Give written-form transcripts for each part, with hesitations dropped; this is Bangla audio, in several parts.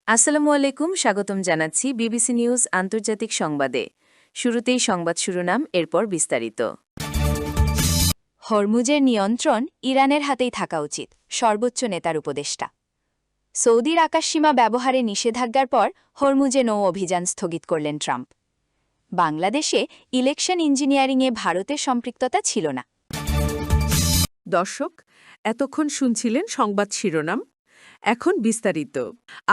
আসসালামু আলাইকুম, স্বাগতম জানাচ্ছি বিবিসি নিউজ আন্তর্জাতিক সংবাদে। শুরুতেই সংবাদ শিরোনাম, এরপর বিস্তারিত। হরমুজের নিয়ন্ত্রণ ইরানের হাতেই থাকা উচিত, সর্বোচ্চ নেতার উপদেষ্টা। সৌদির আকাশসীমা ব্যবহারে নিষেধাজ্ঞার পর হরমুজে নৌ অভিযান স্থগিত করলেন ট্রাম্প। বাংলাদেশে ইলেকশন ইঞ্জিনিয়ারিংয়ে ভারতের সম্পৃক্ততা ছিল না। দর্শক, এতক্ষণ শুনছিলেন সংবাদ শিরোনাম। এখন বিস্তারিত।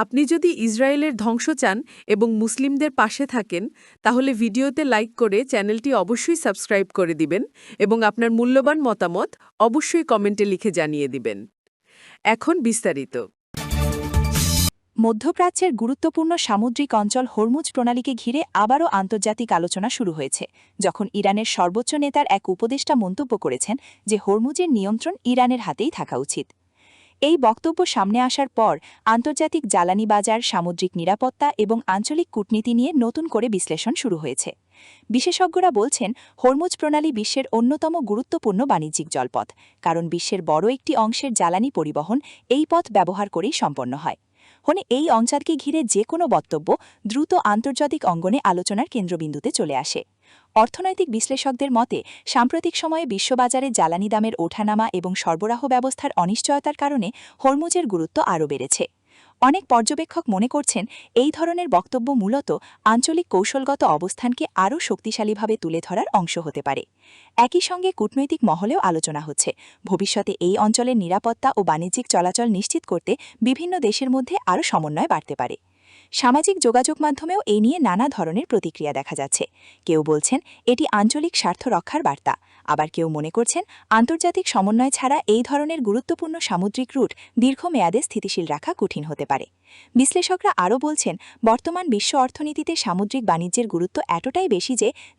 আপনি যদি ইসরায়েলের ধ্বংস চান এবং মুসলিমদের পাশে থাকেন, তাহলে ভিডিওতে লাইক করে চ্যানেলটি অবশ্যই সাবস্ক্রাইব করে দিবেন এবং আপনার মূল্যবান মতামত অবশ্যই কমেন্টে লিখে জানিয়ে দিবেন। এখন বিস্তারিত। মধ্যপ্রাচ্যের গুরুত্বপূর্ণ সামুদ্রিক অঞ্চল হরমুজ প্রণালীকে ঘিরে আবারও আন্তর্জাতিক আলোচনা শুরু হয়েছে, যখন ইরানের সর্বোচ্চ নেতার এক উপদেষ্টা মন্তব্য করেছেন যে হরমুজের নিয়ন্ত্রণ ইরানের হাতেই থাকা উচিত। এই বক্তব্য সামনে আসার পর আন্তর্জাতিক জ্বালানি বাজার, সামুদ্রিক নিরাপত্তা এবং আঞ্চলিক কূটনীতি নিয়ে নতুন করে বিশ্লেষণ শুরু হয়েছে। বিশেষজ্ঞরা বলছেন, হরমুজ প্রণালী বিশ্বের অন্যতম গুরুত্বপূর্ণ বাণিজ্যিক জলপথ, কারণ বিশ্বের বড় একটি অংশের জ্বালানি পরিবহন এই পথ ব্যবহার করেই সম্পন্ন হয়। এই অঞ্চলকে ঘিরে যে কোনো বক্তব্য দ্রুত আন্তর্জাতিক অঙ্গনে আলোচনার কেন্দ্রবিন্দুতে চলে আসে। অর্থনৈতিক বিশ্লেষকদের মতে, সাম্প্রতিক সময়ে বিশ্ববাজারে জ্বালানি দামের ওঠানামা এবং সরবরাহ ব্যবস্থার অনিশ্চয়তার কারণে হরমুজের গুরুত্ব আরও বেড়েছে। অনেক পর্যবেক্ষক মনে করছেন, এই ধরনের বক্তব্য মূলত আঞ্চলিক কৌশলগত অবস্থানকে আরও শক্তিশালীভাবে তুলে ধরার অংশ হতে পারে। একই সঙ্গে কূটনৈতিক মহলেও আলোচনা হচ্ছে, ভবিষ্যতে এই অঞ্চলের নিরাপত্তা ও বাণিজ্যিক চলাচল নিশ্চিত করতে বিভিন্ন দেশের মধ্যে আরও সমন্বয় বাড়তে পারে। সামাজিক যোগাযোগ মাধ্যমেও এই নিয়ে নানা ধরনের প্রতিক্রিয়া দেখা যাচ্ছে। কেউ বলছেন এটি আঞ্চলিক স্বার্থ রক্ষার বার্তা, আবার কেউ মনে করছেন আন্তর্জাতিক সমন্বয় ছাড়া এই ধরনের গুরুত্বপূর্ণ সামুদ্রিক রুট দীর্ঘমেয়াদে স্থিতিশীল রাখা কঠিন হতে পারে। বিশ্লেষকরা আরও বলছেন, বর্তমান বিশ্ব অর্থনীতিতে সামুদ্রিক বাণিজ্যের গুরুত্ব এতটাই বেশি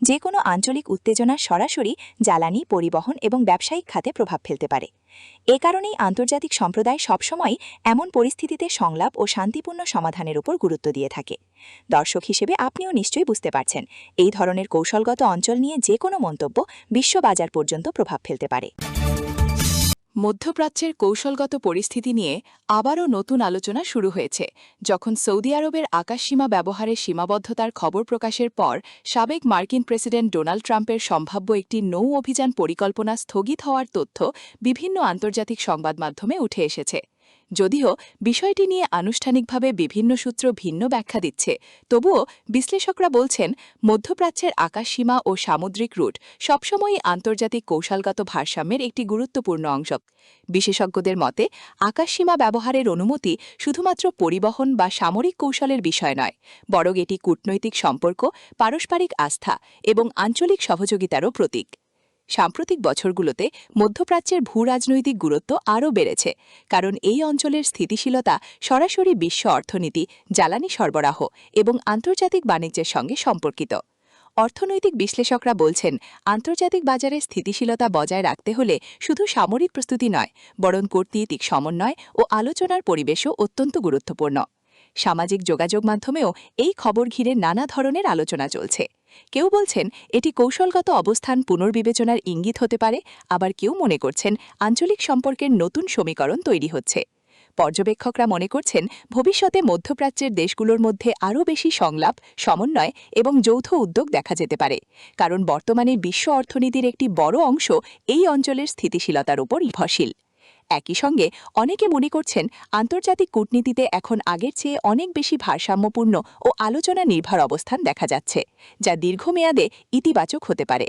যে কোনো আঞ্চলিক উত্তেজনা সরাসরি জ্বালানি, পরিবহন এবং ব্যবসায়িক খাতে প্রভাব ফেলতে পারে। এ কারণেই আন্তর্জাতিক সম্প্রদায় সবসময় এমন পরিস্থিতিতে সংলাপ ও শান্তিপূর্ণ সমাধানের উপর গুরুত্ব দিয়ে থাকে। দর্শক হিসেবে আপনিও নিশ্চয়ই বুঝতে পারছেন, এই ধরনের কৌশলগত অঞ্চল নিয়ে যে কোনো মন্তব্য বিশ্ববাজার পর্যন্ত প্রভাব ফেলতে পারে। মধ্যপ্রাচ্যের কৌশলগত পরিস্থিতি নিয়ে আবারও নতুন আলোচনা শুরু হয়েছে, যখন সৌদি আরবের আকাশসীমা ব্যবহারে সীমাবদ্ধতার খবর প্রকাশের পর সাবেক মার্কিন প্রেসিডেন্ট ডোনাল্ড ট্রাম্পের সম্ভাব্য একটি নৌ অভিযান পরিকল্পনা স্থগিত হওয়ার তথ্য বিভিন্ন আন্তর্জাতিক সংবাদ মাধ্যমে উঠে এসেছে। যদিও বিষয়টি নিয়ে আনুষ্ঠানিকভাবে বিভিন্ন সূত্র ভিন্ন ব্যাখ্যা দিচ্ছে, তবুও বিশ্লেষকরা বলছেন, মধ্যপ্রাচ্যের আকাশসীমা ও সামুদ্রিক রুট সবসময়ই আন্তর্জাতিক কৌশলগত ভারসাম্যের একটি গুরুত্বপূর্ণ অংশ। বিশেষজ্ঞদের মতে, আকাশসীমা ব্যবহারের অনুমতি শুধুমাত্র পরিবহন বা সামরিক কৌশলের বিষয় নয়, বরং এটি কূটনৈতিক সম্পর্ক, পারস্পরিক আস্থা এবং আঞ্চলিক সহযোগিতারও প্রতীক। সাম্প্রতিক বছরগুলোতে মধ্যপ্রাচ্যের ভূরাজনৈতিক গুরুত্ব আরও বেড়েছে, কারণ এই অঞ্চলের স্থিতিশীলতা সরাসরি বিশ্ব অর্থনীতি, জ্বালানি সরবরাহ এবং আন্তর্জাতিক বাণিজ্যের সঙ্গে সম্পর্কিত। অর্থনৈতিক বিশ্লেষকরা বলছেন, আন্তর্জাতিক বাজারে স্থিতিশীলতা বজায় রাখতে হলে শুধু সামরিক প্রস্তুতি নয়, বরং কূটনীতিক সমন্বয় ও আলোচনার পরিবেশও অত্যন্ত গুরুত্বপূর্ণ। সামাজিক যোগাযোগ মাধ্যমেও এই খবর ঘিরে নানা ধরনের আলোচনা চলছে। কেউ বলছেন এটি কৌশলগত অবস্থান পুনর্বিবেচনার ইঙ্গিত হতে পারে, আবার কেউ মনে করছেন আঞ্চলিক সম্পর্কের নতুন সমীকরণ তৈরি হচ্ছে। পর্যবেক্ষকরা মনে করছেন, ভবিষ্যতে মধ্যপ্রাচ্যের দেশগুলোর মধ্যে আরও বেশি সংলাপ, সমন্বয় এবং যৌথ উদ্যোগ দেখা যেতে পারে, কারণ বর্তমানে বিশ্ব অর্থনীতির একটি বড় অংশ এই অঞ্চলের স্থিতিশীলতার উপর নির্ভরশীল। একই সঙ্গে অনেকে মনে করছেন, আন্তর্জাতিক কূটনীতিতে এখন আগের চেয়ে অনেক বেশি ভারসাম্যপূর্ণ ও আলোচনা নির্ভর অবস্থান দেখা যাচ্ছে, যা দীর্ঘমেয়াদে ইতিবাচক হতে পারে।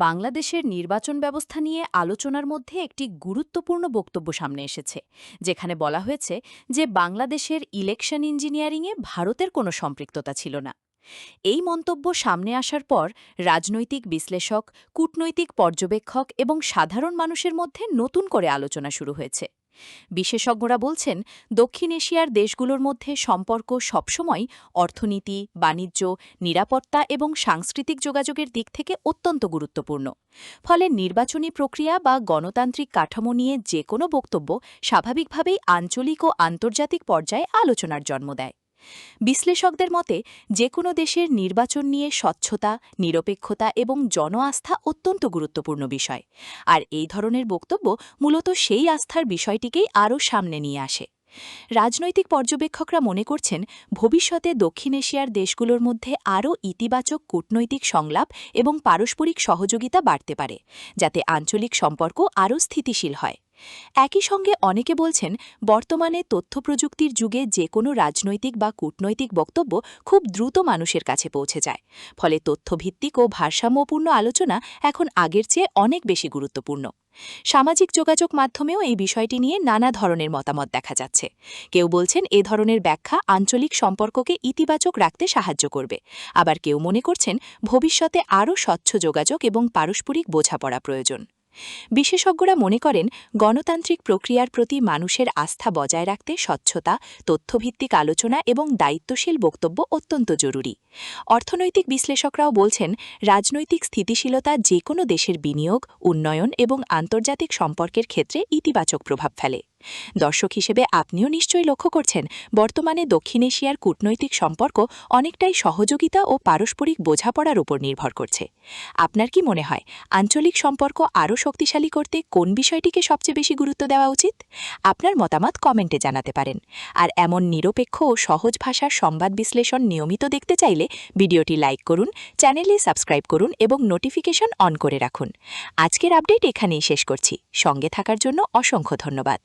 বাংলাদেশের নির্বাচন ব্যবস্থা নিয়ে আলোচনার মধ্যে একটি গুরুত্বপূর্ণ বক্তব্য সামনে এসেছে, যেখানে বলা হয়েছে যে বাংলাদেশের ইলেকশন ইঞ্জিনিয়ারিংয়ে ভারতের কোনো সম্পৃক্ততা ছিল না। এই মন্তব্য সামনে আসার পর রাজনৈতিক বিশ্লেষক, কূটনৈতিক পর্যবেক্ষক এবং সাধারণ মানুষের মধ্যে নতুন করে আলোচনা শুরু হয়েছে। বিশেষজ্ঞরা বলছেন, দক্ষিণ এশিয়ার দেশগুলোর মধ্যে সম্পর্ক সবসময় অর্থনীতি, বাণিজ্য, নিরাপত্তা এবং সাংস্কৃতিক যোগাযোগের দিক থেকে অত্যন্ত গুরুত্বপূর্ণ। ফলে নির্বাচনী প্রক্রিয়া বা গণতান্ত্রিক কাঠামো নিয়ে যে কোনো বক্তব্য স্বাভাবিকভাবেই আঞ্চলিক ও আন্তর্জাতিক পর্যায়ে আলোচনার জন্ম দেয়। বিশ্লেষকদের মতে, যে কোনো দেশের নির্বাচন নিয়ে স্বচ্ছতা, নিরপেক্ষতা এবং জন আস্থা অত্যন্ত গুরুত্বপূর্ণ বিষয়, আর এই ধরনের বক্তব্য মূলত সেই আস্থার বিষয়টিকেই আরও সামনে নিয়ে আসে। রাজনৈতিক পর্যবেক্ষকরা মনে করছেন ভবিষ্যতে দক্ষিণ এশিয়ার দেশগুলোর মধ্যে আরও ইতিবাচক কূটনৈতিক সংলাপ এবং পারস্পরিক সহযোগিতা বাড়তে পারে, যাতে আঞ্চলিক সম্পর্ক আরও স্থিতিশীল হয়। একই সঙ্গে অনেকে বলছেন বর্তমানে তথ্যপ্রযুক্তির যুগে যে কোনো রাজনৈতিক বা কূটনৈতিক বক্তব্য খুব দ্রুত মানুষের কাছে পৌঁছে যায়, ফলে তথ্যভিত্তিক ও ভারসাম্যপূর্ণ আলোচনা এখন আগের চেয়ে অনেক বেশি গুরুত্বপূর্ণ। সামাজিক যোগাযোগ মাধ্যমেও এই বিষয়টি নিয়ে নানা ধরনের মতামত দেখা যাচ্ছে। কেউ বলছেন এ ধরনের ব্যাখ্যা আঞ্চলিক সম্পর্ককে ইতিবাচক রাখতে সাহায্য করবে, আবার কেউ মনে করছেন ভবিষ্যতে আরও স্বচ্ছ যোগাযোগ এবং পারস্পরিক বোঝাপড়া প্রয়োজন। বিশেষজ্ঞরা মনে করেন গণতান্ত্রিক প্রক্রিয়ার প্রতি মানুষের আস্থা বজায় রাখতে স্বচ্ছতা, তথ্যভিত্তিক আলোচনা এবং দায়িত্বশীল বক্তব্য অত্যন্ত জরুরি। অর্থনৈতিক বিশ্লেষকরাও বলছেন রাজনৈতিক স্থিতিশীলতা যে কোনো দেশের বিনিয়োগ, উন্নয়ন এবং আন্তর্জাতিক সম্পর্কের ক্ষেত্রে ইতিবাচক প্রভাব ফেলে। দর্শক হিসেবে আপনিও নিশ্চয়ই লক্ষ্য করছেন বর্তমানে দক্ষিণ এশিয়ার কূটনৈতিক সম্পর্ক অনেকটাই সহযোগিতা ও পারস্পরিক বোঝাপড়ার উপর নির্ভর করছে। আপনার কি মনে হয় আঞ্চলিক সম্পর্ক আরও শক্তিশালী করতে কোন বিষয়টিকে সবচেয়ে বেশি গুরুত্ব দেওয়া উচিত? আপনার মতামত কমেন্টে জানাতে পারেন। আর এমন নিরপেক্ষ ও সহজ ভাষার সংবাদ বিশ্লেষণ নিয়মিত দেখতে চাইলে ভিডিওটি লাইক করুন, চ্যানেলে সাবস্ক্রাইব করুন এবং নোটিফিকেশন অন করে রাখুন। আজকের আপডেট এখানেই শেষ করছি। সঙ্গে থাকার জন্য অসংখ্য ধন্যবাদ।